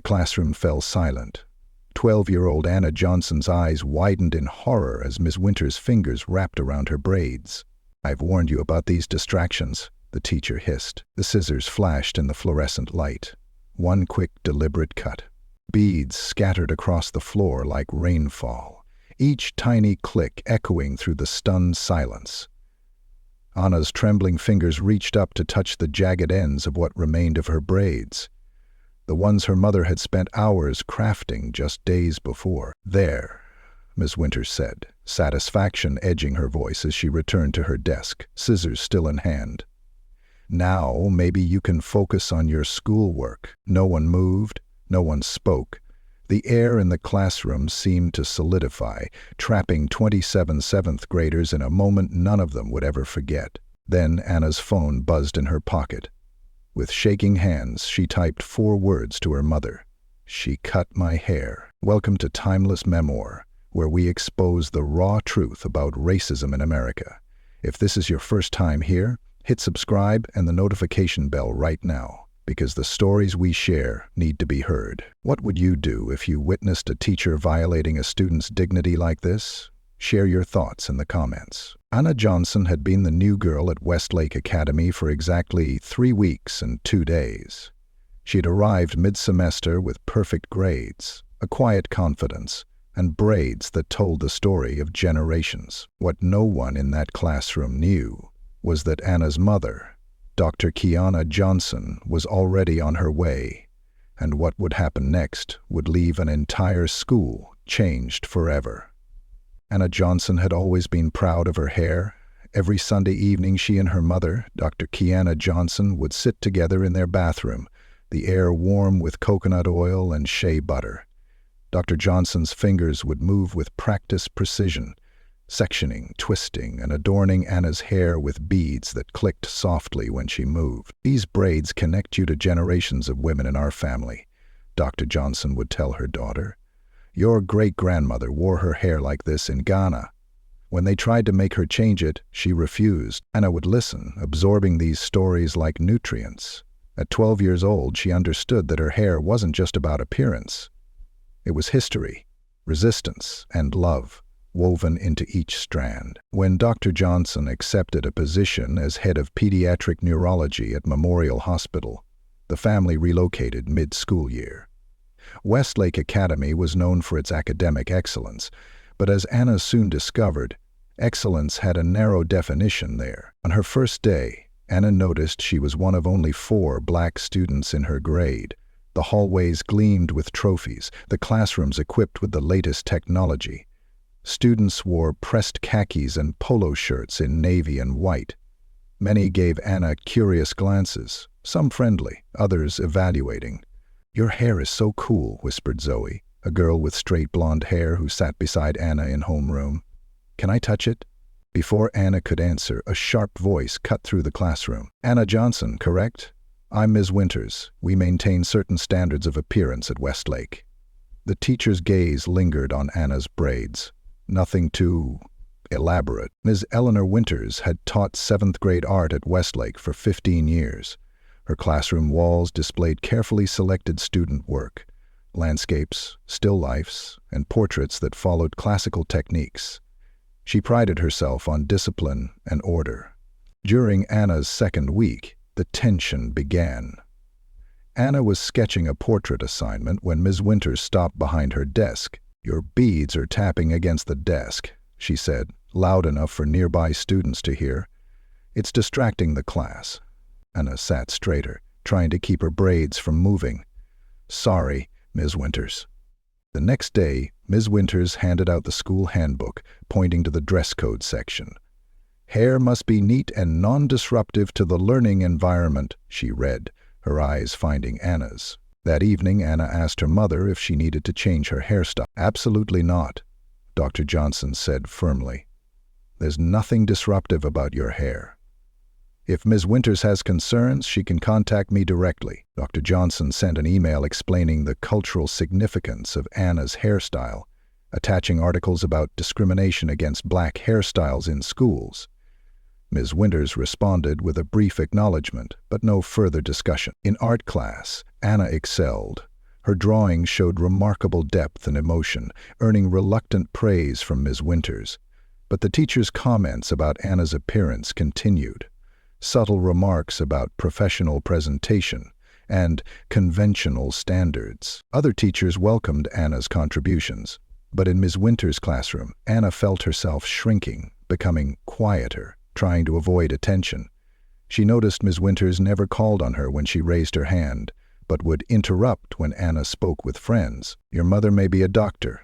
classroom fell silent. 12-year-old Kiana Johnson's eyes widened in horror as Ms. Winters' fingers wrapped around her braids. "I've warned you about these distractions," the teacher hissed. The scissors flashed in the fluorescent light. One quick, deliberate cut. Beads scattered across the floor like rainfall, each tiny click echoing through the stunned silence. Anna's trembling fingers reached up to touch the jagged ends of what remained of her braids, the ones her mother had spent hours crafting just days before. "There," Miss Winters said, satisfaction edging her voice as she returned to her desk, scissors still in hand. "Now maybe you can focus on your schoolwork." No one moved, no one spoke. The air in the classroom seemed to solidify, trapping 27 seventh graders in a moment none of them would ever forget. Then Anna's phone buzzed in her pocket. With shaking hands, she typed 4 words to her mother. "She cut my hair." Welcome to Timeless Memoir, where we expose the raw truth about racism in America. If this is your first time here, hit subscribe and the notification bell right now, because the stories we share need to be heard. What would you do if you witnessed a teacher violating a student's dignity like this? Share your thoughts in the comments. Kiana Johnson had been the new girl at Westlake Academy for exactly 3 weeks and 2 days. She'd arrived mid-semester with perfect grades, a quiet confidence, and braids that told the story of generations. What no one in that classroom knew was that Anna's mother, Dr. Kiana Johnson, was already on her way, and what would happen next would leave an entire school changed forever. Kiana Johnson had always been proud of her hair. Every Sunday evening she and her mother, Dr. Kiana Johnson, would sit together in their bathroom, the air warm with coconut oil and shea butter. Dr. Johnson's fingers would move with practiced precision, sectioning, twisting, and adorning Anna's hair with beads that clicked softly when she moved. "These braids connect you to generations of women in our family," Dr. Johnson would tell her daughter. "Your great-grandmother wore her hair like this in Ghana. When they tried to make her change it, she refused." Anna would listen, absorbing these stories like nutrients. At 12 years old, she understood that her hair wasn't just about appearance. It was history, resistance, and love, woven into each strand. When Dr. Johnson accepted a position as head of pediatric neurology at Memorial Hospital, the family relocated mid-school year. Westlake Academy was known for its academic excellence, but as Anna soon discovered, excellence had a narrow definition there. On her first day, Anna noticed she was one of only 4 black students in her grade. The hallways gleamed with trophies, the classrooms equipped with the latest technology. Students wore pressed khakis and polo shirts in navy and white. Many gave Anna curious glances, some friendly, others evaluating. "Your hair is so cool," whispered Zoe, a girl with straight blonde hair who sat beside Anna in homeroom. "Can I touch it?" Before Anna could answer, a sharp voice cut through the classroom. "Kiana Johnson, correct? I'm Ms. Winters. We maintain certain standards of appearance at Westlake." The teacher's gaze lingered on Anna's braids. Nothing too elaborate. Ms. Eleanor Winters had taught 7th grade art at Westlake for 15 years. Her classroom walls displayed carefully selected student work, landscapes, still lifes, and portraits that followed classical techniques. She prided herself on discipline and order. During Anna's second week, the tension began. Anna was sketching a portrait assignment when Ms. Winters stopped behind her desk. "Your beads are tapping against the desk," she said, loud enough for nearby students to hear. "It's distracting the class." Anna sat straighter, trying to keep her braids from moving. "Sorry, Ms. Winters." The next day, Ms. Winters handed out the school handbook, pointing to the dress code section. "Hair must be neat and non-disruptive to the learning environment," she read, her eyes finding Anna's. That evening, Anna asked her mother if she needed to change her hairstyle. "Absolutely not," Dr. Johnson said firmly. "There's nothing disruptive about your hair. If Ms. Winters has concerns, she can contact me directly." Dr. Johnson sent an email explaining the cultural significance of Anna's hairstyle, attaching articles about discrimination against black hairstyles in schools. Ms. Winters responded with a brief acknowledgement, but no further discussion. In art class, Anna excelled. Her drawings showed remarkable depth and emotion, earning reluctant praise from Ms. Winters. But the teacher's comments about Anna's appearance continued. Subtle remarks about professional presentation and conventional standards. Other teachers welcomed Anna's contributions, but in Ms. Winters' classroom, Anna felt herself shrinking, becoming quieter, trying to avoid attention. She noticed Ms. Winters never called on her when she raised her hand, but would interrupt when Anna spoke with friends. "Your mother may be a doctor,"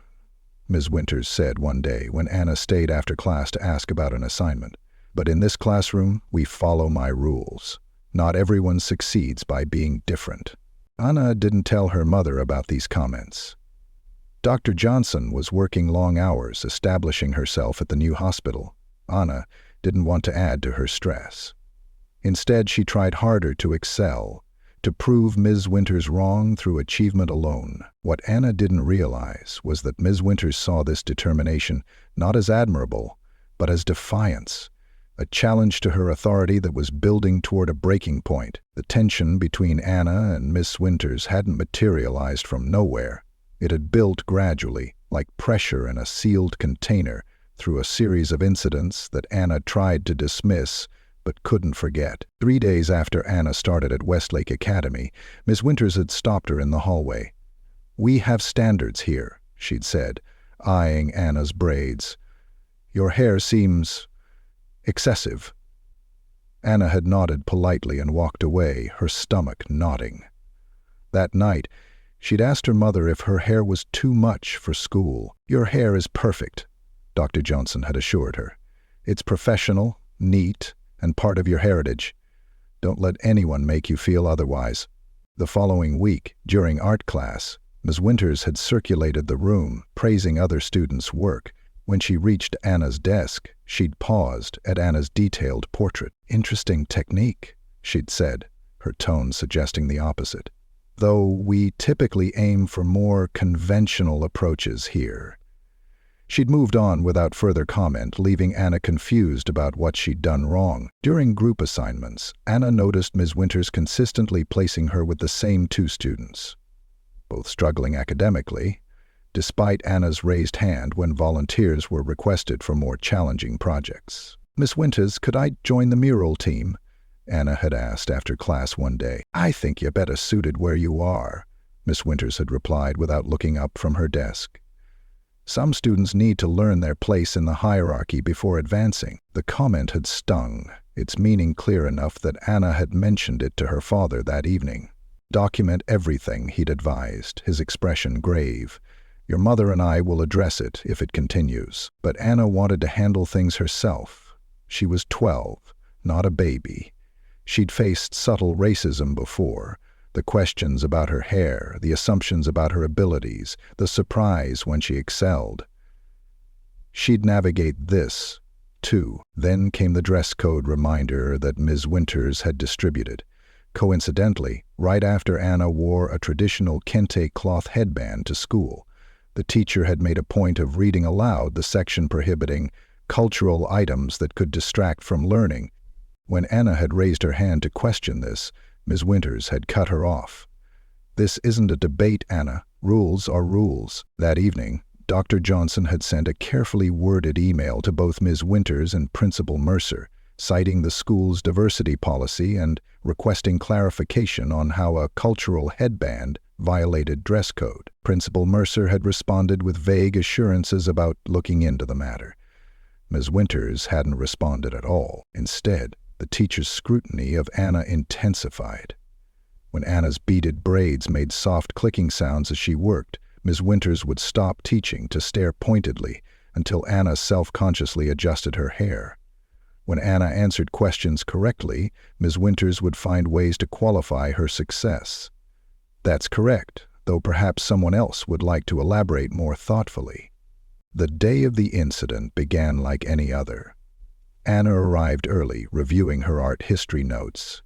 Ms. Winters said one day when Anna stayed after class to ask about an assignment. "But in this classroom, we follow my rules. Not everyone succeeds by being different." Anna didn't tell her mother about these comments. Dr. Johnson was working long hours establishing herself at the new hospital. Anna didn't want to add to her stress. Instead, she tried harder to excel, to prove Ms. Winters wrong through achievement alone. What Anna didn't realize was that Ms. Winters saw this determination not as admirable, but as defiance, a challenge to her authority that was building toward a breaking point. The tension between Anna and Miss Winters hadn't materialized from nowhere. It had built gradually, like pressure in a sealed container, through a series of incidents that Anna tried to dismiss but couldn't forget. 3 days after Anna started at Westlake Academy, Miss Winters had stopped her in the hallway. "We have standards here," she'd said, eyeing Anna's braids. "Your hair seems excessive." Anna had nodded politely and walked away, her stomach knotting. That night, she'd asked her mother if her hair was too much for school. "Your hair is perfect," Dr. Johnson had assured her. "It's professional, neat, and part of your heritage. Don't let anyone make you feel otherwise." The following week, during art class, Ms. Winters had circulated the room, praising other students' work. When she reached Anna's desk, she'd paused at Anna's detailed portrait. "Interesting technique," she'd said, her tone suggesting the opposite. "Though we typically aim for more conventional approaches here." She'd moved on without further comment, leaving Anna confused about what she'd done wrong. During group assignments, Anna noticed Ms. Winters consistently placing her with the same 2 students, both struggling academically, despite Anna's raised hand when volunteers were requested for more challenging projects. "Miss Winters, could I join the mural team?" Anna had asked after class one day. "I think you're better suited where you are," Miss Winters had replied without looking up from her desk. "Some students need to learn their place in the hierarchy before advancing." The comment had stung, its meaning clear enough that Anna had mentioned it to her father that evening. "Document everything," he'd advised, his expression grave. "Your mother and I will address it if it continues." But Anna wanted to handle things herself. She was 12, not a baby. She'd faced subtle racism before. The questions about her hair, the assumptions about her abilities, the surprise when she excelled. She'd navigate this, too. Then came the dress code reminder that Ms. Winters had distributed. Coincidentally, right after Anna wore a traditional kente cloth headband to school, the teacher had made a point of reading aloud the section prohibiting cultural items that could distract from learning. When Anna had raised her hand to question this, Ms. Winters had cut her off. "This isn't a debate, Anna. Rules are rules." That evening, Dr. Johnson had sent a carefully worded email to both Ms. Winters and Principal Mercer, citing the school's diversity policy and requesting clarification on how a cultural headband violated dress code. Principal Mercer had responded with vague assurances about looking into the matter. Ms. Winters hadn't responded at all. Instead, the teacher's scrutiny of Anna intensified. When Anna's beaded braids made soft clicking sounds as she worked, Ms. Winters would stop teaching to stare pointedly until Anna self-consciously adjusted her hair. When Anna answered questions correctly, Ms. Winters would find ways to qualify her success. "That's correct, though perhaps someone else would like to elaborate more thoughtfully." The day of the incident began like any other. Anna arrived early, reviewing her art history notes.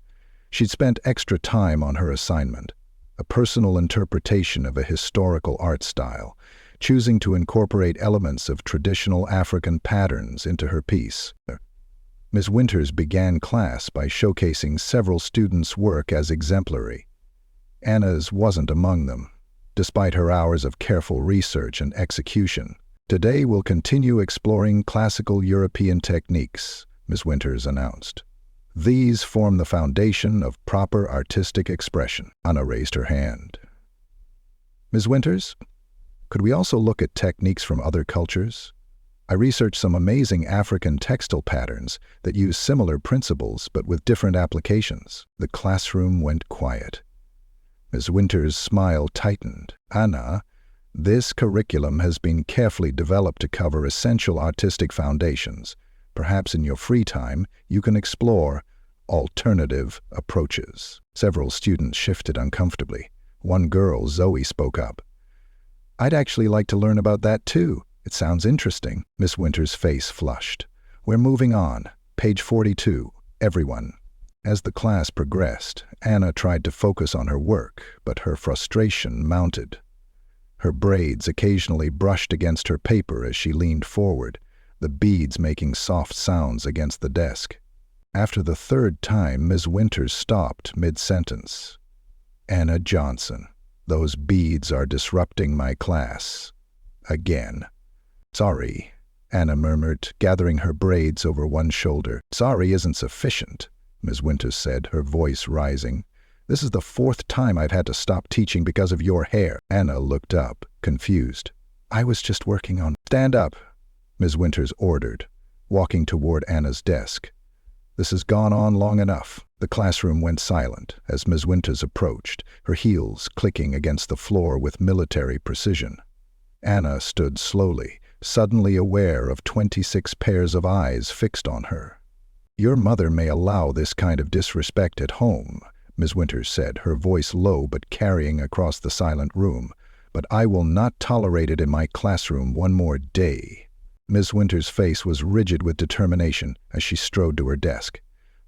She'd spent extra time on her assignment, a personal interpretation of a historical art style, choosing to incorporate elements of traditional African patterns into her piece. Ms. Winters began class by showcasing several students' work as exemplary. Anna's wasn't among them. despite her hours of careful research and execution. "Today we'll continue exploring classical European techniques," Ms. Winters announced. "These form the foundation of proper artistic expression." Anna raised her hand. "Ms. Winters, could we also look at techniques from other cultures? I researched some amazing African textile patterns that use similar principles but with different applications." The classroom went quiet. Ms. Winters' smile tightened. "Anna, this curriculum has been carefully developed to cover essential artistic foundations. Perhaps in your free time, you can explore alternative approaches." Several students shifted uncomfortably. One girl, Zoe, spoke up. "I'd actually like to learn about that too. It sounds interesting." Miss Winters' face flushed. "We're moving on. Page 42. Everyone." As the class progressed, Anna tried to focus on her work, but her frustration mounted. Her braids occasionally brushed against her paper as she leaned forward, the beads making soft sounds against the desk. After the third time, Ms. Winters stopped mid-sentence. "Kiana Johnson, those beads are disrupting my class. Again." "Sorry," Anna murmured, gathering her braids over one shoulder. "Sorry isn't sufficient," Ms. Winters said, her voice rising. "This is the fourth time I've had to stop teaching because of your hair." Anna looked up, confused. "I was just working on—" "Stand up," Ms. Winters ordered, walking toward Anna's desk. "This has gone on long enough." The classroom went silent as Ms. Winters approached, her heels clicking against the floor with military precision. Anna stood slowly, suddenly aware of 26 pairs of eyes fixed on her. "Your mother may allow this kind of disrespect at home," Ms. Winters said, her voice low but carrying across the silent room, "but I will not tolerate it in my classroom one more day." Ms. Winters' face was rigid with determination as she strode to her desk.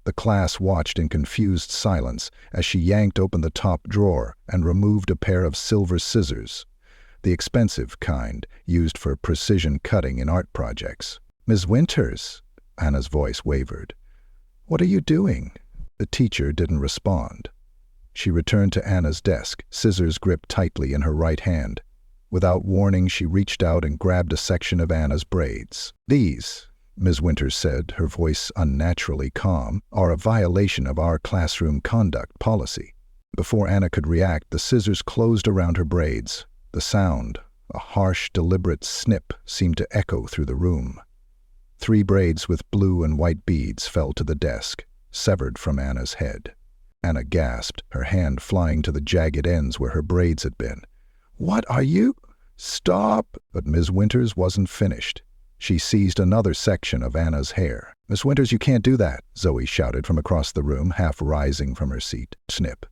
The class watched in confused silence as she yanked open the top drawer and removed a pair of silver scissors, the expensive kind used for precision cutting in art projects. "Ms. Winters," Anna's voice wavered. "What are you doing?" The teacher didn't respond. She returned to Anna's desk, scissors gripped tightly in her right hand. Without warning, she reached out and grabbed a section of Anna's braids. "These," Ms. Winters said, her voice unnaturally calm, "are a violation of our classroom conduct policy." Before Anna could react, the scissors closed around her braids. The sound, a harsh, deliberate snip, seemed to echo through the room. 3 braids with blue and white beads fell to the desk, severed from Anna's head. Anna gasped, her hand flying to the jagged ends where her braids had been. "What are you—" "Stop!" But Ms. Winters wasn't finished. She seized another section of Anna's hair. "Ms. Winters, you can't do that," Zoe shouted from across the room, half rising from her seat. Snip.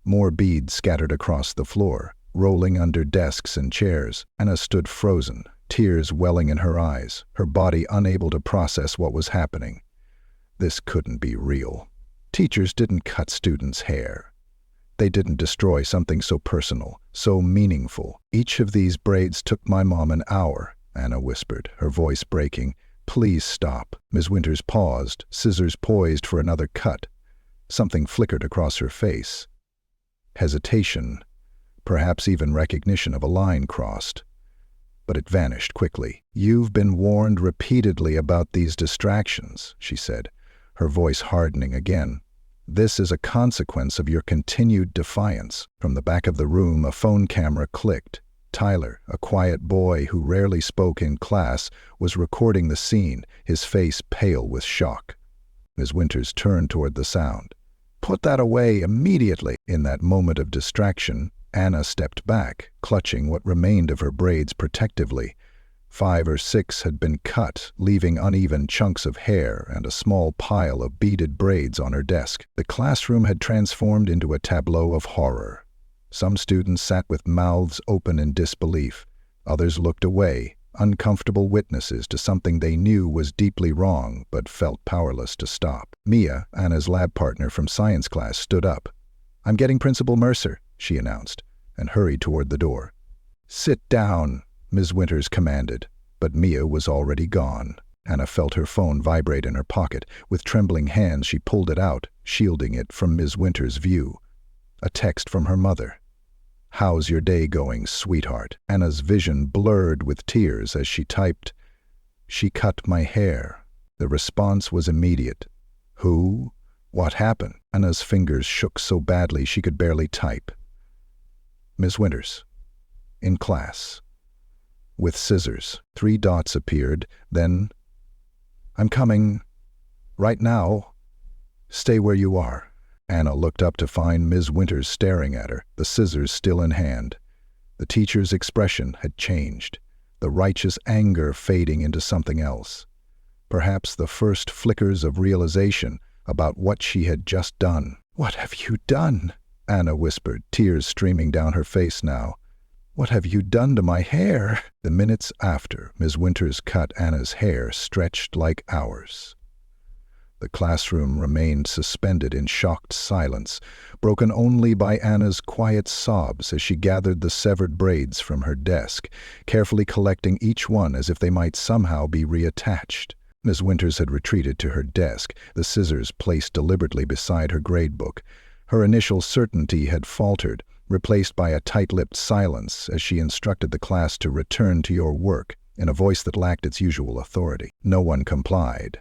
More beads scattered across the floor, rolling under desks and chairs. Anna stood frozen, tears welling in her eyes, her body unable to process what was happening. This couldn't be real. Teachers didn't cut students' hair. They didn't destroy something so personal, so meaningful. "Each of these braids took my mom an hour," Anna whispered, her voice breaking. "Please stop." Ms. Winters paused, scissors poised for another cut. Something flickered across her face. Hesitation, perhaps even recognition of a line crossed. But it vanished quickly. "You've been warned repeatedly about these distractions," she said, her voice hardening again. "This is a consequence of your continued defiance." From the back of the room, a phone camera clicked. Tyler, a quiet boy who rarely spoke in class, was recording the scene, his face pale with shock. Ms. Winters turned toward the sound. "Put that away immediately!" In that moment of distraction, Anna stepped back, clutching what remained of her braids protectively. 5 or 6 had been cut, leaving uneven chunks of hair and a small pile of beaded braids on her desk. The classroom had transformed into a tableau of horror. Some students sat with mouths open in disbelief. Others looked away, uncomfortable witnesses to something they knew was deeply wrong but felt powerless to stop. Mia, Anna's lab partner from science class, stood up. "I'm getting Principal Mercer," she announced, and hurried toward the door. "Sit down," Ms. Winters commanded, but Mia was already gone. Anna felt her phone vibrate in her pocket. With trembling hands, she pulled it out, shielding it from Ms. Winters' view. A text from her mother. "How's your day going, sweetheart?" Anna's vision blurred with tears as she typed, "She cut my hair." The response was immediate. "Who? What happened?" Anna's fingers shook so badly she could barely type. "Miss Winters. In class. With scissors." 3 dots appeared, then, "I'm coming. Right now. Stay where you are." Anna looked up to find Ms. Winters staring at her, the scissors still in hand. The teacher's expression had changed, the righteous anger fading into something else. Perhaps the first flickers of realization about what she had just done. "What have you done?" Anna whispered, tears streaming down her face now. "What have you done to my hair?" The minutes after Ms. Winters cut Anna's hair stretched like hours. The classroom remained suspended in shocked silence, broken only by Anna's quiet sobs as she gathered the severed braids from her desk, carefully collecting each one as if they might somehow be reattached. Ms. Winters had retreated to her desk, the scissors placed deliberately beside her gradebook. Her initial certainty had faltered, replaced by a tight-lipped silence as she instructed the class to return to your work in a voice that lacked its usual authority. No one complied.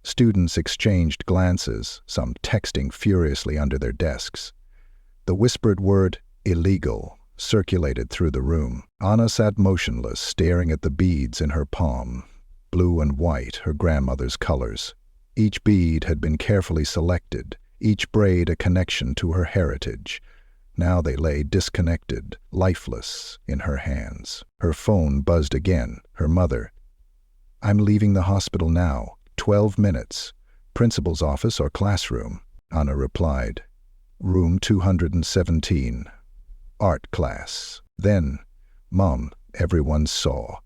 Students exchanged glances, some texting furiously under their desks. The whispered word, "illegal," circulated through the room. Anna sat motionless, staring at the beads in her palm. Blue and white, her grandmother's colors. Each bead had been carefully selected, each braid a connection to her heritage. Now they lay disconnected, lifeless, in her hands. Her phone buzzed again. Her mother. "I'm leaving the hospital now. 12 minutes. Principal's office or classroom?" Anna replied. "Room 217. Art class." Then, "Mom," everyone saw.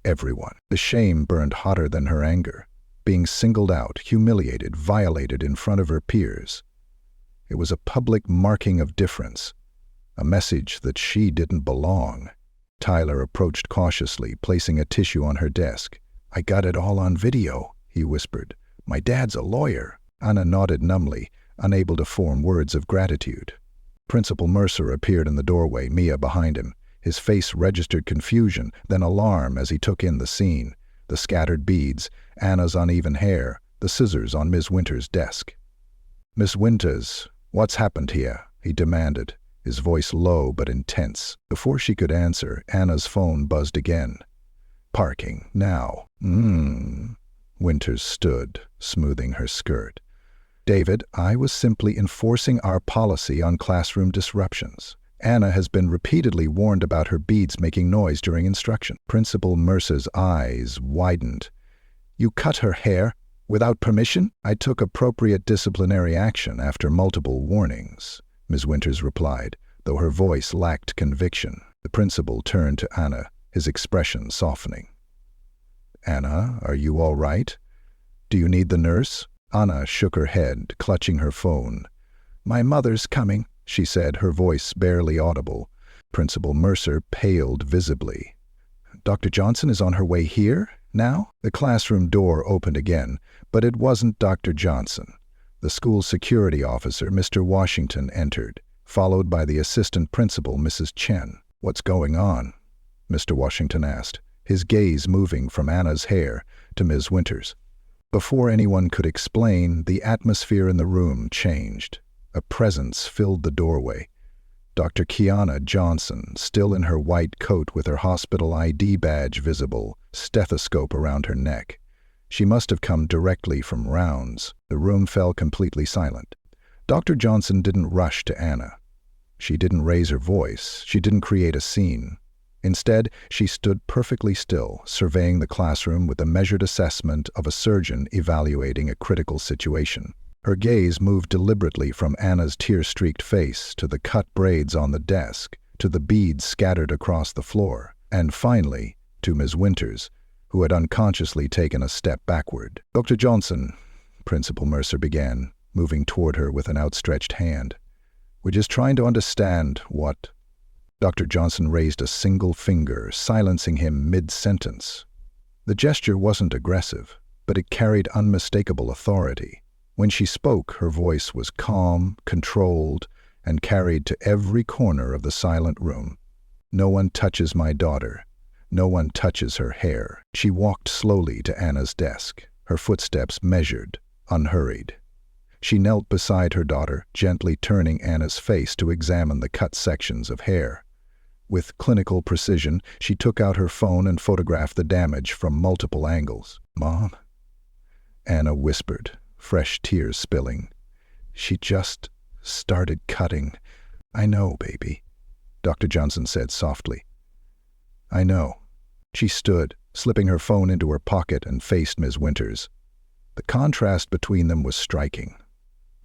Everyone. The shame burned hotter than her anger. Being singled out, humiliated, violated in front of her peers. It was a public marking of difference, a message that she didn't belong. Tyler approached cautiously, placing a tissue on her desk. "I got it all on video," he whispered. "My dad's a lawyer." Anna nodded numbly, unable to form words of gratitude. Principal Mercer appeared in the doorway, Mia behind him. His face registered confusion, then alarm as he took in the scene. The scattered beads, Anna's uneven hair, the scissors on Miss Winters' desk. "Miss Winters, what's happened here?" he demanded, his voice low but intense. Before she could answer, Anna's phone buzzed again. "Parking, now." Winters stood, smoothing her skirt. "David, I was simply enforcing our policy on classroom disruptions. Anna has been repeatedly warned about her beads making noise during instruction." Principal Mercer's eyes widened. "You cut her hair without permission?" "I took appropriate disciplinary action after multiple warnings," Ms. Winters replied, though her voice lacked conviction. The principal turned to Anna, his expression softening. "Anna, are you all right? Do you need the nurse?" Anna shook her head, clutching her phone. "My mother's coming," she said, her voice barely audible. Principal Mercer paled visibly. "Dr. Johnson is on her way here, now?" The classroom door opened again, but it wasn't Dr. Johnson. The school security officer, Mr. Washington, entered, followed by the assistant principal, Mrs. Chen. "What's going on?" Mr. Washington asked, his gaze moving from Anna's hair to Ms. Winters. Before anyone could explain, the atmosphere in the room changed. A presence filled the doorway. Dr. Kiana Johnson, still in her white coat with her hospital ID badge visible, stethoscope around her neck. She must have come directly from rounds. The room fell completely silent. Dr. Johnson didn't rush to Anna. She didn't raise her voice. She didn't create a scene. Instead, she stood perfectly still, surveying the classroom with the measured assessment of a surgeon evaluating a critical situation. Her gaze moved deliberately from Anna's tear-streaked face to the cut braids on the desk, to the beads scattered across the floor, and finally, to Ms. Winters, who had unconsciously taken a step backward. "Dr. Johnson," Principal Mercer began, moving toward her with an outstretched hand. "We're just trying to understand what—" Dr. Johnson raised a single finger, silencing him mid-sentence. The gesture wasn't aggressive, but it carried unmistakable authority. When she spoke, her voice was calm, controlled, and carried to every corner of the silent room. "No one touches my daughter. No one touches her hair." She walked slowly to Anna's desk, her footsteps measured, unhurried. She knelt beside her daughter, gently turning Anna's face to examine the cut sections of hair. With clinical precision, she took out her phone and photographed the damage from multiple angles. "Mom?" Anna whispered, fresh tears spilling. "She just started cutting." "I know, baby," Dr. Johnson said softly. "I know." She stood, slipping her phone into her pocket, and faced Ms. Winters. The contrast between them was striking.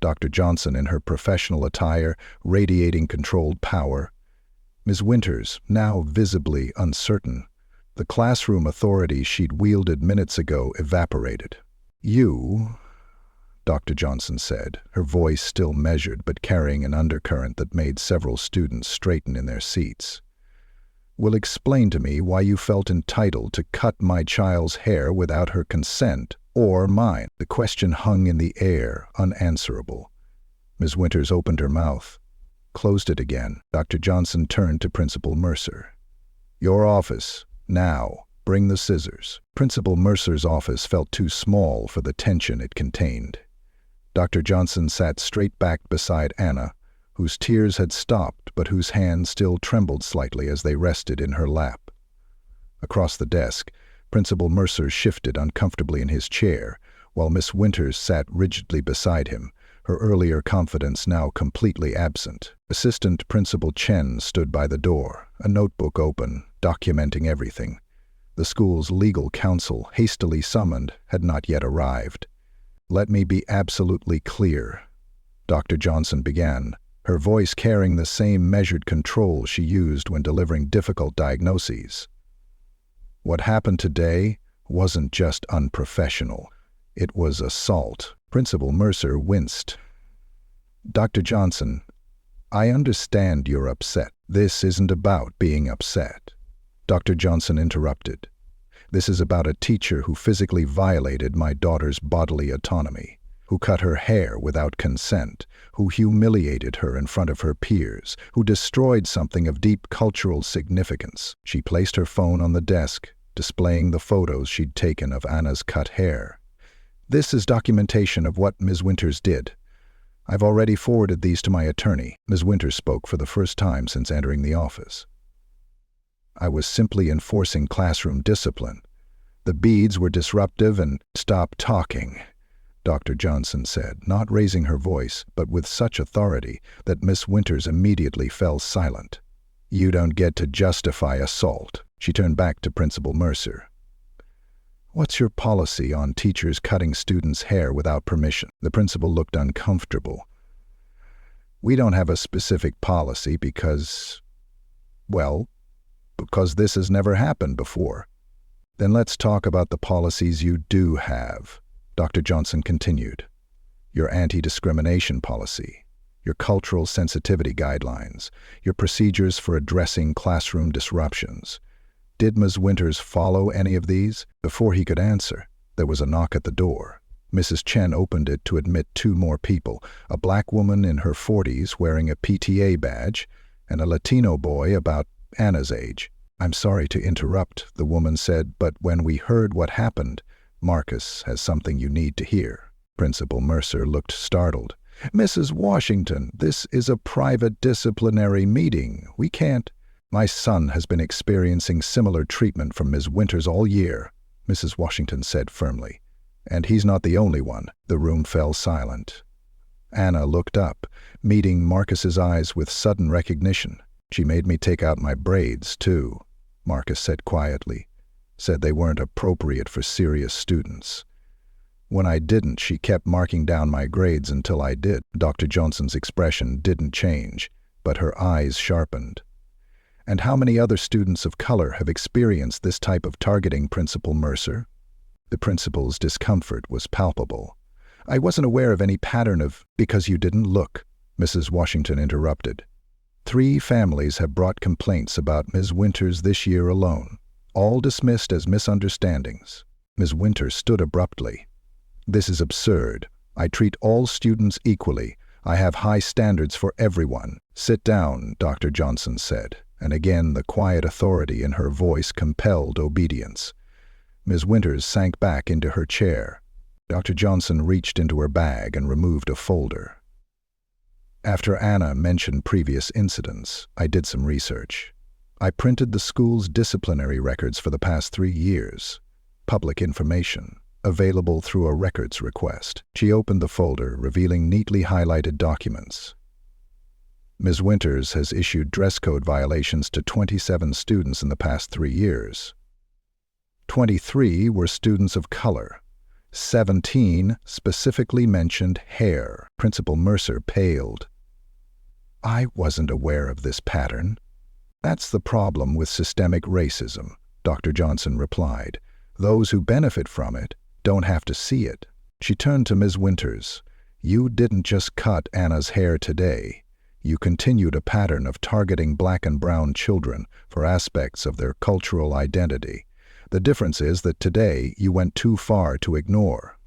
Dr. Johnson in her professional attire, radiating controlled power. Ms. Winters, now visibly uncertain. The classroom authority she'd wielded minutes ago evaporated. "You," Dr. Johnson said, her voice still measured but carrying an undercurrent that made several students straighten in their seats, "will explain to me why you felt entitled to cut my child's hair without her consent or mine." The question hung in the air, unanswerable. Ms. Winters opened her mouth, closed it again. Dr. Johnson turned to Principal Mercer. "Your office, now. Bring the scissors." Principal Mercer's office felt too small for the tension it contained. Dr. Johnson sat straight back beside Anna, whose tears had stopped but whose hands still trembled slightly as they rested in her lap. Across the desk, Principal Mercer shifted uncomfortably in his chair, while Miss Winters sat rigidly beside him, her earlier confidence now completely absent. Assistant Principal Chen stood by the door, a notebook open, documenting everything. The school's legal counsel, hastily summoned, had not yet arrived. "Let me be absolutely clear," Dr. Johnson began, her voice carrying the same measured control she used when delivering difficult diagnoses. "What happened today wasn't just unprofessional. It was assault." Principal Mercer winced. "Dr. Johnson, I understand you're upset. This isn't about being upset." Dr. Johnson interrupted. "This is about a teacher who physically violated my daughter's bodily autonomy, who cut her hair without consent, who humiliated her in front of her peers, who destroyed something of deep cultural significance." She placed her phone on the desk, displaying the photos she'd taken of Anna's cut hair. "This is documentation of what Ms. Winters did. I've already forwarded these to my attorney." Ms. Winters spoke for the first time since entering the office. "I was simply enforcing classroom discipline. The beads were disruptive and—" "Stop talking," Dr. Johnson said, not raising her voice, but with such authority that Miss Winters immediately fell silent. "You don't get to justify assault." She turned back to Principal Mercer. "What's your policy on teachers cutting students' hair without permission?" The principal looked uncomfortable. "We don't have a specific policy because this has never happened before." "Then let's talk about the policies you do have," Dr. Johnson continued. "Your anti-discrimination policy, your cultural sensitivity guidelines, your procedures for addressing classroom disruptions. Did Ms. Winters follow any of these?" Before he could answer, there was a knock at the door. Mrs. Chen opened it to admit two more people, a black woman in her 40s wearing a PTA badge, and a Latino boy about Anna's age. "I'm sorry to interrupt," the woman said, "but when we heard what happened, Marcus has something you need to hear." Principal Mercer looked startled. "Mrs. Washington, this is a private disciplinary meeting. We can't—" "My son has been experiencing similar treatment from Ms. Winters all year," Mrs. Washington said firmly. "And he's not the only one." The room fell silent. Anna looked up, meeting Marcus's eyes with sudden recognition. "She made me take out my braids, too," Marcus said quietly. "Said they weren't appropriate for serious students. When I didn't, she kept marking down my grades until I did." Dr. Johnson's expression didn't change, but her eyes sharpened. "And how many other students of color have experienced this type of targeting, Principal Mercer?" The principal's discomfort was palpable. "I wasn't aware of any pattern of—" "Because you didn't look," Mrs. Washington interrupted. 3 families have brought complaints about Ms. Winters this year alone, all dismissed as misunderstandings." Ms. Winters stood abruptly. "This is absurd. I treat all students equally. I have high standards for everyone. Sit down, Dr. Johnson said, and again the quiet authority in her voice compelled obedience. Ms. Winters sank back into her chair. Dr. Johnson reached into her bag and removed a folder. After Anna mentioned previous incidents, I did some research. I printed the school's disciplinary records for the past 3 years. Public information, available through a records request. She opened the folder, revealing neatly highlighted documents. Ms. Winters has issued dress code violations to 27 students in the past 3 years. 23 were students of color. 17 specifically mentioned hair. Principal Mercer paled. I wasn't aware of this pattern. That's the problem with systemic racism, Dr. Johnson replied. Those who benefit from it don't have to see it. She turned to Ms. Winters. You didn't just cut Anna's hair today. You continued a pattern of targeting black and brown children for aspects of their cultural identity. The difference is that today you went too far to ignore.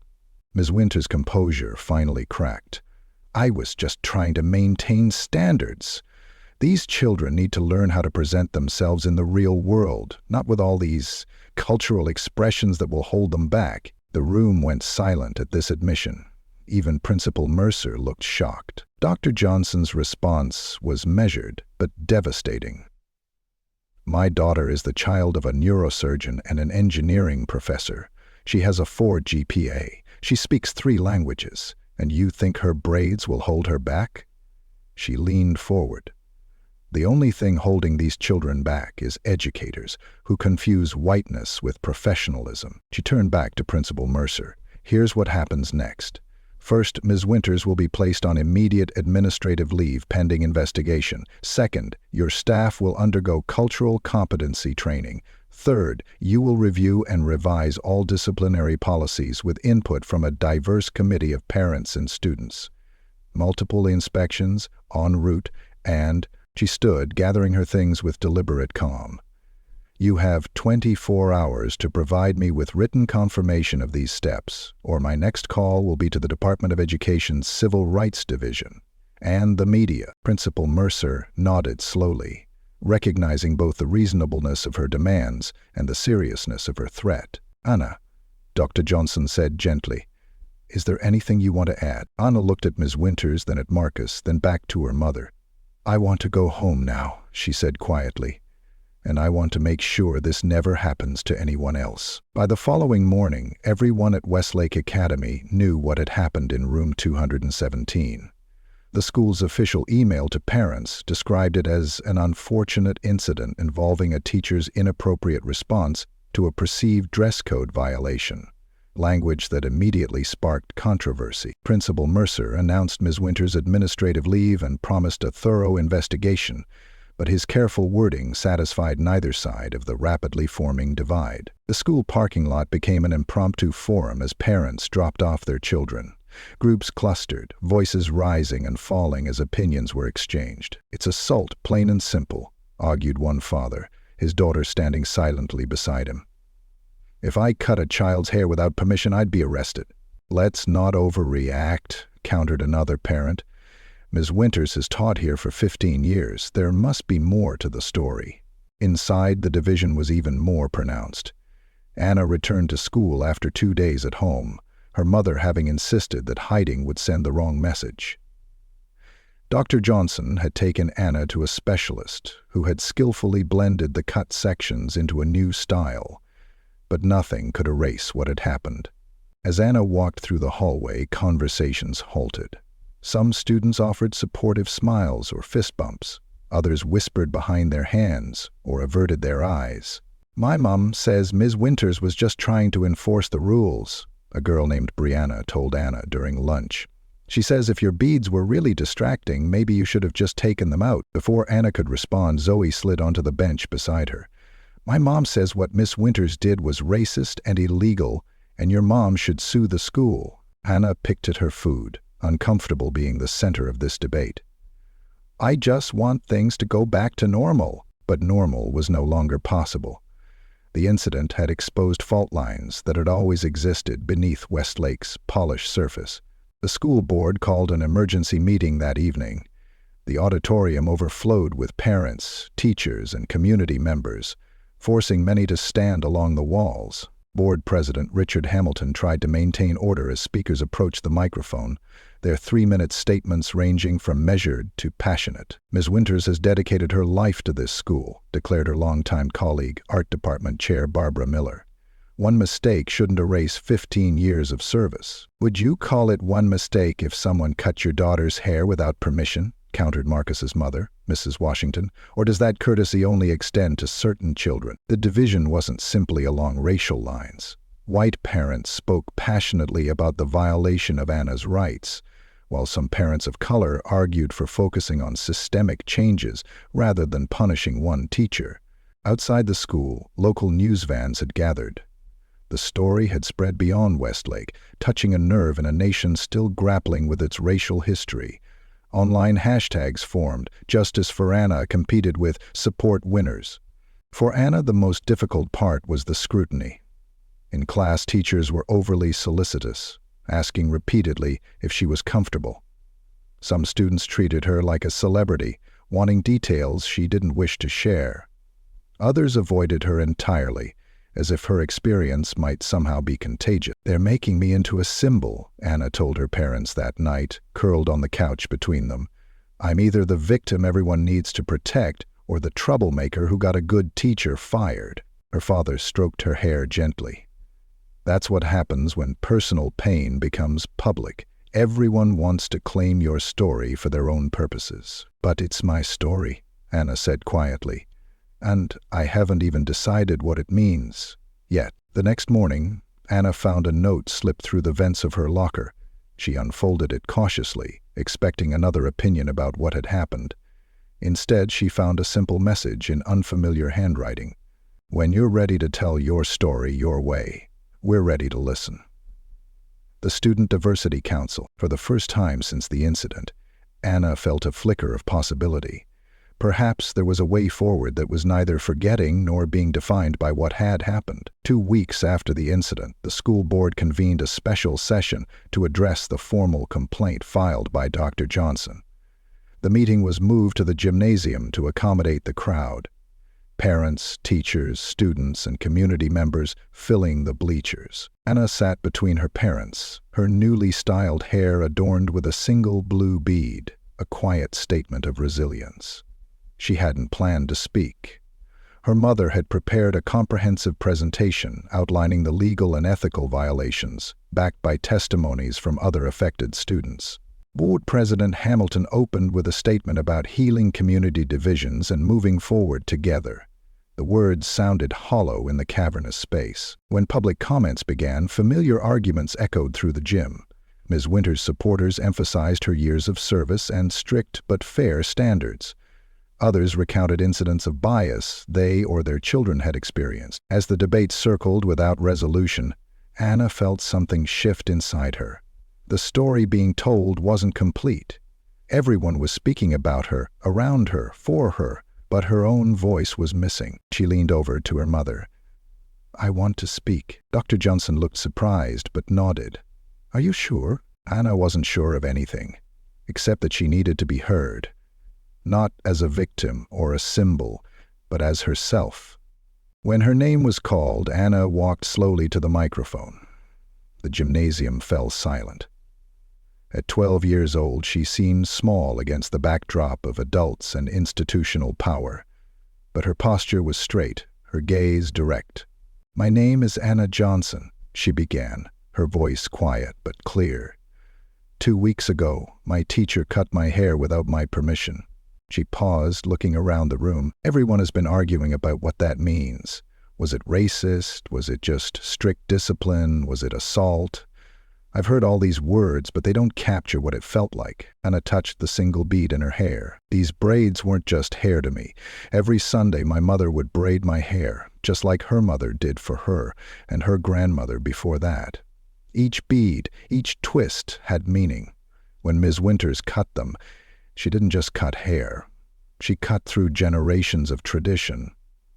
Ms. Winters' composure finally cracked. I was just trying to maintain standards. These children need to learn how to present themselves in the real world, not with all these cultural expressions that will hold them back. The room went silent at this admission. Even Principal Mercer looked shocked. Dr. Johnson's response was measured but devastating. My daughter is the child of a neurosurgeon and an engineering professor. She has a 4 GPA. She speaks 3 languages. And you think her braids will hold her back? She leaned forward. The only thing holding these children back is educators who confuse whiteness with professionalism. She turned back to Principal Mercer. Here's what happens next. First, Ms. Winters will be placed on immediate administrative leave pending investigation. Second, your staff will undergo cultural competency training. Third, you will review and revise all disciplinary policies with input from a diverse committee of parents and students. Multiple inspections, en route, and she stood, gathering her things with deliberate calm. You have 24 hours to provide me with written confirmation of these steps, or my next call will be to the Department of Education's Civil Rights Division and the media. Principal Mercer nodded slowly, recognizing both the reasonableness of her demands and the seriousness of her threat. Anna, Dr. Johnson said gently, is there anything you want to add? Anna looked at Ms. Winters, then at Marcus, then back to her mother. I want to go home now, she said quietly, and I want to make sure this never happens to anyone else. By the following morning, everyone at Westlake Academy knew what had happened in room 217. The school's official email to parents described it as an unfortunate incident involving a teacher's inappropriate response to a perceived dress code violation, language that immediately sparked controversy. Principal Mercer announced Ms. Winters' administrative leave and promised a thorough investigation, but his careful wording satisfied neither side of the rapidly forming divide. The school parking lot became an impromptu forum as parents dropped off their children. Groups clustered, voices rising and falling as opinions were exchanged. It's assault, plain and simple, argued one father, his daughter standing silently beside him. If I cut a child's hair without permission, I'd be arrested. Let's not overreact, countered another parent. Ms. Winters has taught here for 15 years. There must be more to the story. Inside, the division was even more pronounced. Anna returned to school after 2 days at home, her mother having insisted that hiding would send the wrong message. Dr. Johnson had taken Anna to a specialist who had skillfully blended the cut sections into a new style, but nothing could erase what had happened. As Anna walked through the hallway, conversations halted. Some students offered supportive smiles or fist bumps. Others whispered behind their hands or averted their eyes. My mom says Ms. Winters was just trying to enforce the rules, a girl named Brianna told Anna during lunch. She says if your beads were really distracting, maybe you should have just taken them out. Before Anna could respond, Zoe slid onto the bench beside her. My mom says what Miss Winters did was racist and illegal, and your mom should sue the school. Anna picked at her food, uncomfortable being the center of this debate. I just want things to go back to normal, but normal was no longer possible. The incident had exposed fault lines that had always existed beneath Westlake's polished surface. The school board called an emergency meeting that evening. The auditorium overflowed with parents, teachers, and community members, forcing many to stand along the walls. Board President Richard Hamilton tried to maintain order as speakers approached the microphone, their 3-minute statements ranging from measured to passionate. Ms. Winters has dedicated her life to this school, declared her longtime colleague, Art Department Chair Barbara Miller. One mistake shouldn't erase 15 years of service. Would you call it one mistake if someone cut your daughter's hair without permission? Countered Marcus's mother, Mrs. Washington, or does that courtesy only extend to certain children? The division wasn't simply along racial lines. White parents spoke passionately about the violation of Anna's rights, while some parents of color argued for focusing on systemic changes rather than punishing one teacher. Outside the school, local news vans had gathered. The story had spread beyond Westlake, touching a nerve in a nation still grappling with its racial history. Online hashtags formed. Justice for Anna competed with support winners. For Anna, the most difficult part was the scrutiny. In class, teachers were overly solicitous, asking repeatedly if she was comfortable. Some students treated her like a celebrity, wanting details she didn't wish to share. Others avoided her entirely, as if her experience might somehow be contagious. "They're making me into a symbol," Anna told her parents that night, curled on the couch between them. "I'm either the victim everyone needs to protect or the troublemaker who got a good teacher fired." Her father stroked her hair gently. "That's what happens when personal pain becomes public. Everyone wants to claim your story for their own purposes." "But it's my story," Anna said quietly. "And I haven't even decided what it means yet." The next morning, Anna found a note slipped through the vents of her locker. She unfolded it cautiously, expecting another opinion about what had happened. Instead, she found a simple message in unfamiliar handwriting. "When you're ready to tell your story your way, we're ready to listen." The Student Diversity Council. For the first time since the incident, Anna felt a flicker of possibility. Perhaps there was a way forward that was neither forgetting nor being defined by what had happened. 2 weeks after the incident, the school board convened a special session to address the formal complaint filed by Dr. Johnson. The meeting was moved to the gymnasium to accommodate the crowd. Parents, teachers, students, and community members filling the bleachers. Anna sat between her parents, her newly styled hair adorned with a single blue bead, a quiet statement of resilience. She hadn't planned to speak. Her mother had prepared a comprehensive presentation outlining the legal and ethical violations, backed by testimonies from other affected students. Board President Hamilton opened with a statement about healing community divisions and moving forward together. The words sounded hollow in the cavernous space. When public comments began, familiar arguments echoed through the gym. Ms. Winters' supporters emphasized her years of service and strict but fair standards. Others recounted incidents of bias they or their children had experienced. As the debate circled without resolution, Anna felt something shift inside her. The story being told wasn't complete. Everyone was speaking about her, around her, for her, but her own voice was missing. She leaned over to her mother. "I want to speak." Dr. Johnson looked surprised but nodded. "Are you sure?" Anna wasn't sure of anything, except that she needed to be heard. Not as a victim or a symbol, but as herself. When her name was called, Anna walked slowly to the microphone. The gymnasium fell silent. At 12 years old, she seemed small against the backdrop of adults and institutional power. But her posture was straight, her gaze direct. "My name is Kiana Johnson," she began, her voice quiet but clear. 2 weeks ago, my teacher cut my hair without my permission." She paused, looking around the room. Everyone has been arguing about what that means. Was it racist? Was it just strict discipline? Was it assault? I've heard all these words, but they don't capture what it felt like. Anna touched the single bead in her hair. These braids weren't just hair to me. Every Sunday, my mother would braid my hair, just like her mother did for her, and her grandmother before that. Each bead, each twist had meaning. When Ms. Winters cut them, she didn't just cut hair. She cut through generations of tradition.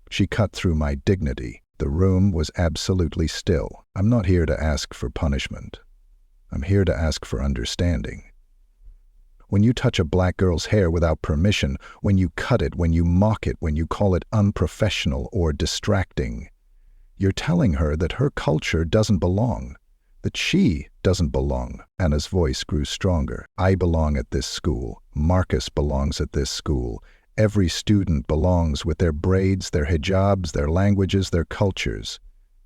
She cut through my dignity. The room was absolutely still. "I'm not here to ask for punishment. I'm here to ask for understanding. When you touch a black girl's hair without permission, when you cut it, when you mock it, when you call it unprofessional or distracting, you're telling her that her culture doesn't belong, that she doesn't belong. Anna's voice grew stronger. I belong at this school. Marcus belongs at this school. Every student belongs with their braids, their hijabs, their languages, their cultures.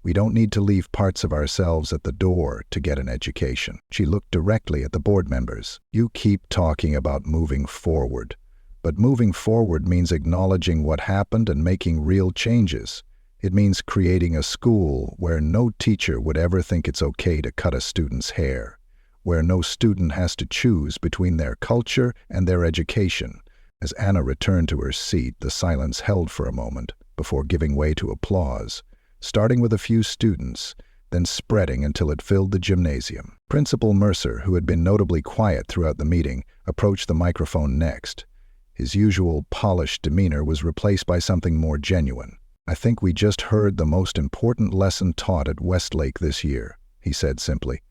We don't need to leave parts of ourselves at the door to get an education. She looked directly at the board members. You keep talking about moving forward, but moving forward means acknowledging what happened and making real changes. It means creating a school where no teacher would ever think it's okay to cut a student's hair, where no student has to choose between their culture and their education. As Anna returned to her seat, the silence held for a moment before giving way to applause, starting with a few students, then spreading until it filled the gymnasium. Principal Mercer, who had been notably quiet throughout the meeting, approached the microphone next. His usual polished demeanor was replaced by something more genuine. I think we just heard the most important lesson taught at Westlake this year, he said simply,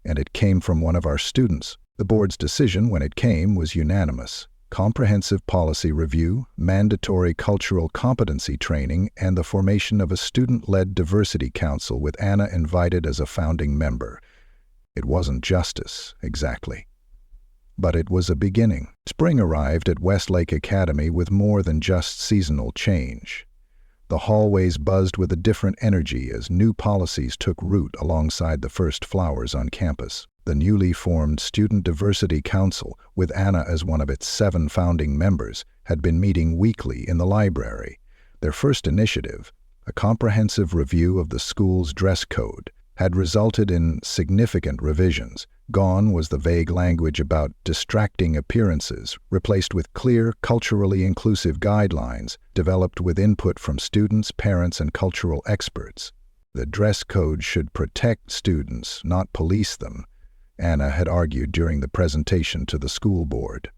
and it came from one of our students. The board's decision, when it came, was unanimous. Comprehensive policy review, mandatory cultural competency training, and the formation of a student-led diversity council with Anna invited as a founding member. It wasn't justice, exactly. But it was a beginning. Spring arrived at Westlake Academy with more than just seasonal change. The hallways buzzed with a different energy as new policies took root alongside the first flowers on campus. The newly formed Student Diversity Council, with Anna as one of its 7 founding members, had been meeting weekly in the library. Their first initiative, a comprehensive review of the school's dress code, had resulted in significant revisions. Gone was the vague language about distracting appearances, replaced with clear, culturally inclusive guidelines developed with input from students, parents, and cultural experts. The dress code should protect students, not police them, Anna had argued during the presentation to the school board.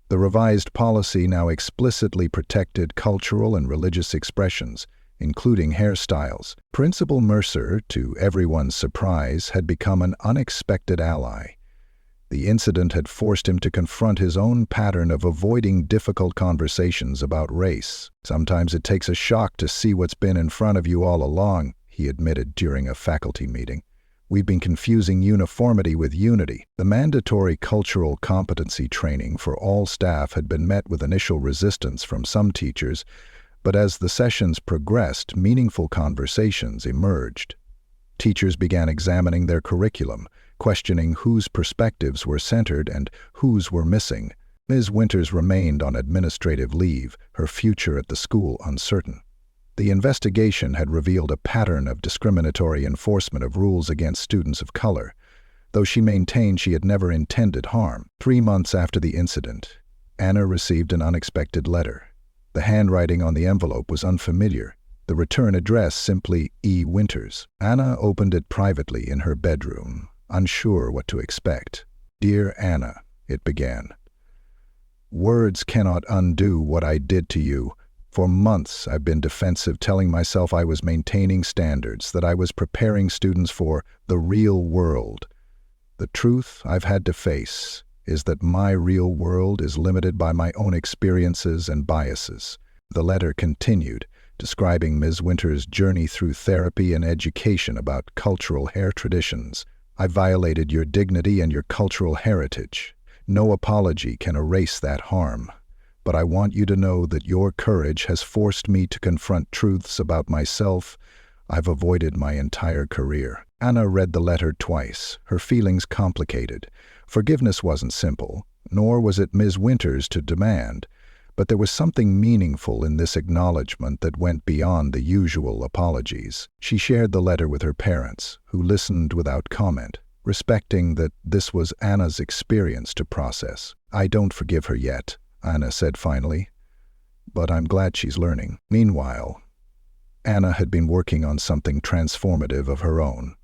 The revised policy now explicitly protected cultural and religious expressions, including hairstyles. Principal Mercer, to everyone's surprise, had become an unexpected ally. The incident had forced him to confront his own pattern of avoiding difficult conversations about race. Sometimes it takes a shock to see what's been in front of you all along, he admitted during a faculty meeting. We've been confusing uniformity with unity. The mandatory cultural competency training for all staff had been met with initial resistance from some teachers, but as the sessions progressed, meaningful conversations emerged. Teachers began examining their curriculum, questioning whose perspectives were centered and whose were missing. Ms. Winters remained on administrative leave, her future at the school uncertain. The investigation had revealed a pattern of discriminatory enforcement of rules against students of color, though she maintained she had never intended harm. 3 months after the incident, Anna received an unexpected letter. The handwriting on the envelope was unfamiliar, the return address simply E. Winters. Anna opened it privately in her bedroom, unsure what to expect. "Dear Anna," it began. "Words cannot undo what I did to you. For months I've been defensive, telling myself I was maintaining standards, that I was preparing students for the real world. The truth I've had to face is that my real world is limited by my own experiences and biases." The letter continued, describing Ms. Winters' journey through therapy and education about cultural hair traditions. "I violated your dignity and your cultural heritage. No apology can erase that harm. But I want you to know that your courage has forced me to confront truths about myself I've avoided my entire career." Anna read the letter twice, her feelings complicated. Forgiveness wasn't simple, nor was it Ms. Winters to demand, but there was something meaningful in this acknowledgement that went beyond the usual apologies. She shared the letter with her parents, who listened without comment, respecting that this was Anna's experience to process. "I don't forgive her yet," Anna said finally, "but I'm glad she's learning." Meanwhile, Anna had been working on something transformative of her own.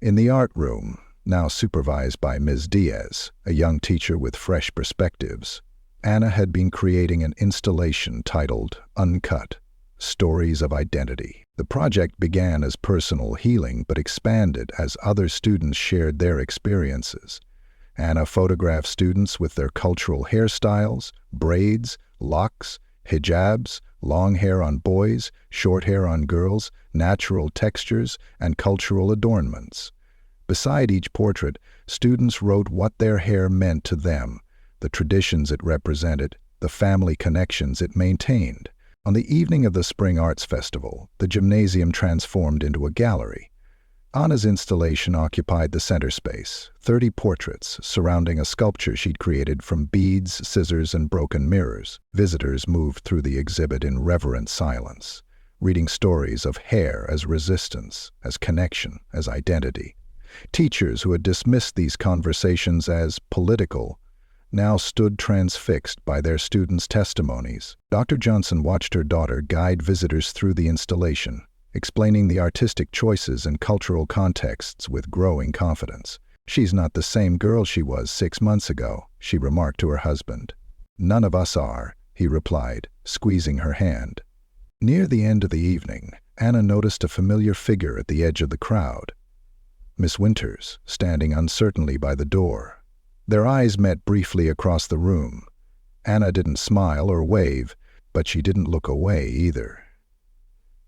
In the art room, now supervised by Ms. Diaz, a young teacher with fresh perspectives, Anna had been creating an installation titled Uncut, Stories of Identity. The project began as personal healing but expanded as other students shared their experiences. Anna photographed students with their cultural hairstyles, braids, locks, hijabs, long hair on boys, short hair on girls, natural textures, and cultural adornments. Beside each portrait, students wrote what their hair meant to them, the traditions it represented, the family connections it maintained. On the evening of the Spring Arts Festival, the gymnasium transformed into a gallery. Anna's installation occupied the center space, 30 portraits surrounding a sculpture she'd created from beads, scissors, and broken mirrors. Visitors moved through the exhibit in reverent silence, reading stories of hair as resistance, as connection, as identity. Teachers who had dismissed these conversations as political now stood transfixed by their students' testimonies. Dr. Johnson watched her daughter guide visitors through the installation, explaining the artistic choices and cultural contexts with growing confidence. "She's not the same girl she was 6 months ago," she remarked to her husband. "None of us are," he replied, squeezing her hand. Near the end of the evening, Anna noticed a familiar figure at the edge of the crowd. Miss Winters, standing uncertainly by the door. Their eyes met briefly across the room. Anna didn't smile or wave, but she didn't look away either.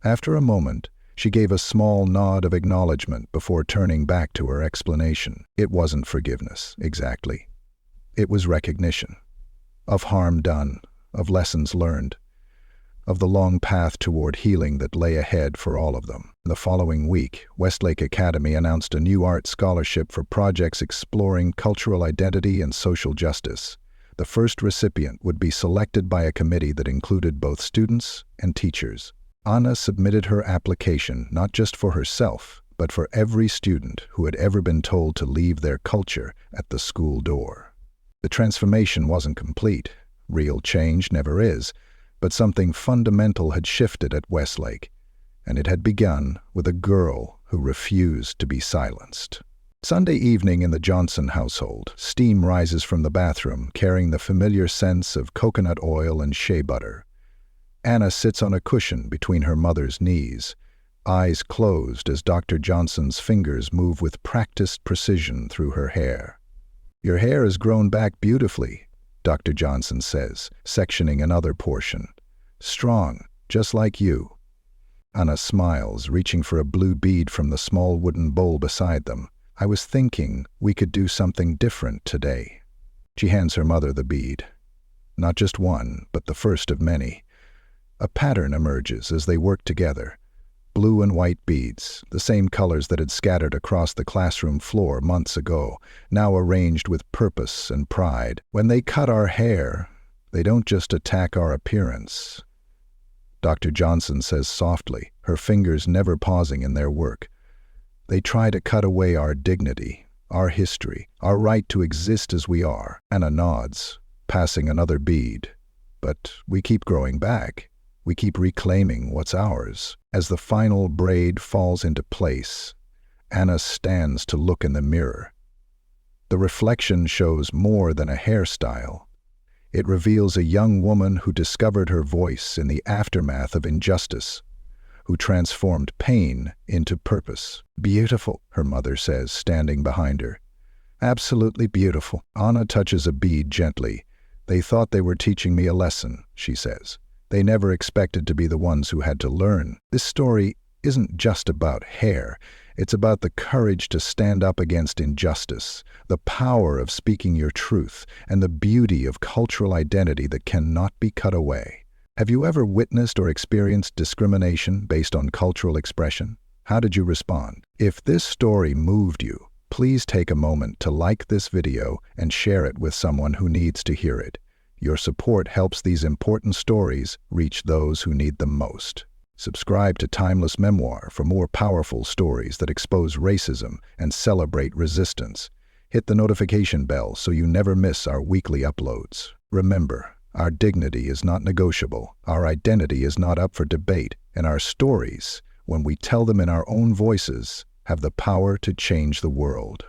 After a moment, she gave a small nod of acknowledgement before turning back to her explanation. It wasn't forgiveness, exactly. It was recognition. Of harm done, of lessons learned, of the long path toward healing that lay ahead for all of them. The following week, Westlake Academy announced a new art scholarship for projects exploring cultural identity and social justice. The first recipient would be selected by a committee that included both students and teachers. Anna submitted her application not just for herself, but for every student who had ever been told to leave their culture at the school door. The transformation wasn't complete. Real change never is. But something fundamental had shifted at Westlake, and it had begun with a girl who refused to be silenced. Sunday evening in the Johnson household, steam rises from the bathroom carrying the familiar scents of coconut oil and shea butter. Anna sits on a cushion between her mother's knees, eyes closed as Dr. Johnson's fingers move with practiced precision through her hair. "Your hair has grown back beautifully," Dr. Johnson says, sectioning another portion. "Strong, just like you." Anna smiles, reaching for a blue bead from the small wooden bowl beside them. "I was thinking we could do something different today." She hands her mother the bead. Not just one, but the first of many. A pattern emerges as they work together. Blue and white beads, the same colors that had scattered across the classroom floor months ago, now arranged with purpose and pride. "When they cut our hair, they don't just attack our appearance," Dr. Johnson says softly, her fingers never pausing in their work. "They try to cut away our dignity, our history, our right to exist as we are." Anna nods, passing another bead. "But we keep growing back. We keep reclaiming what's ours." As the final braid falls into place, Anna stands to look in the mirror. The reflection shows more than a hairstyle. It reveals a young woman who discovered her voice in the aftermath of injustice, who transformed pain into purpose. "Beautiful," her mother says, standing behind her. "Absolutely beautiful." Anna touches a bead gently. "They thought they were teaching me a lesson," she says. "They never expected to be the ones who had to learn." This story isn't just about hair. It's about the courage to stand up against injustice, the power of speaking your truth, and the beauty of cultural identity that cannot be cut away. Have you ever witnessed or experienced discrimination based on cultural expression? How did you respond? If this story moved you, please take a moment to like this video and share it with someone who needs to hear it. Your support helps these important stories reach those who need them most. Subscribe to Timeless Memoir for more powerful stories that expose racism and celebrate resistance. Hit the notification bell so you never miss our weekly uploads. Remember, our dignity is not negotiable, our identity is not up for debate, and our stories, when we tell them in our own voices, have the power to change the world.